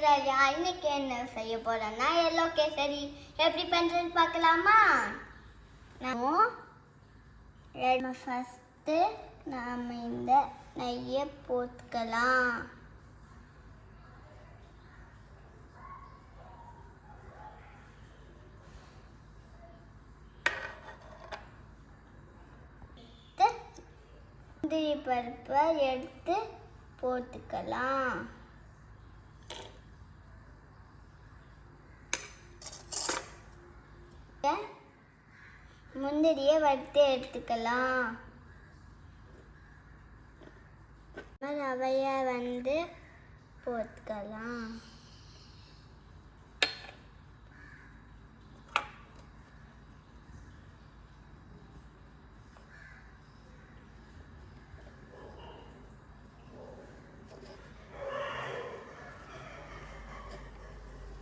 ராஜா, இன்னைக்கு என்ன செய்ய போறோம்னா எல்லோ கேசரி எப்படி பண்றதுன்னு பார்க்கலாமா? நம்ம ஃபர்ஸ்ட் நாம இந்த நெய்யை போட்டுக்கலாம். முந்திரி பருப்பை எடுத்து போட்டுக்கலாம். முந்திரியை வறுத்து எடுத்துக்கலாம். ரவையை போட்டுக்கலாம்.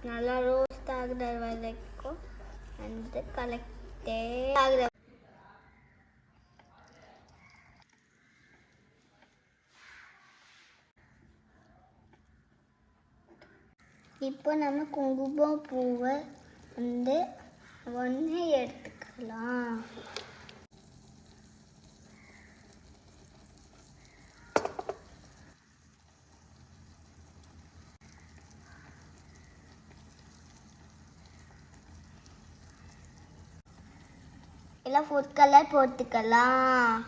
நல்லா ரோஸ்ட் ஆகுற வரைக்கும் கலக்கிட்டே ஆகுற. இப்போ நம்ம குங்குமம் பூவை ஒன்று எடுத்துக்கலாம். இல்லை ஃபுட் கலர் போட்டுக்கலாம்.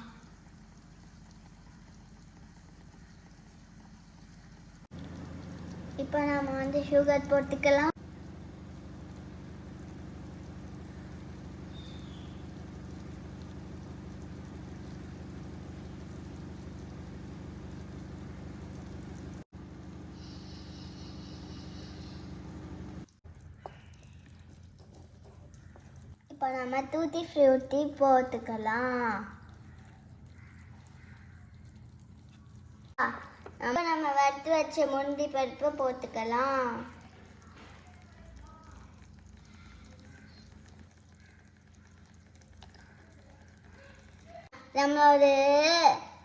இப்போ நம்ம சுகர் போட்டுக்கலாம். இப்போ நம்ம டூட்டி ஃப்ரூட்டி போட்டுக்கலாம். நம்ம வறுத்து வச்ச முந்திரி பருப்பு போட்டுக்கலாம். நம்மளோட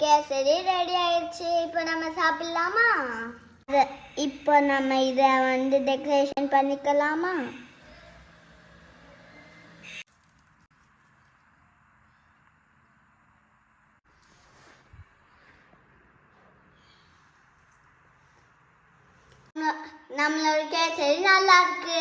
கேசரி ரெடி ஆயிடுச்சு. இப்போ நம்ம சாப்பிடலாமா? இப்போ நம்ம இதை டெக்கரேஷன் பண்ணிக்கலாமா? நம்மளோட கேசரி நல்லா இருக்கு.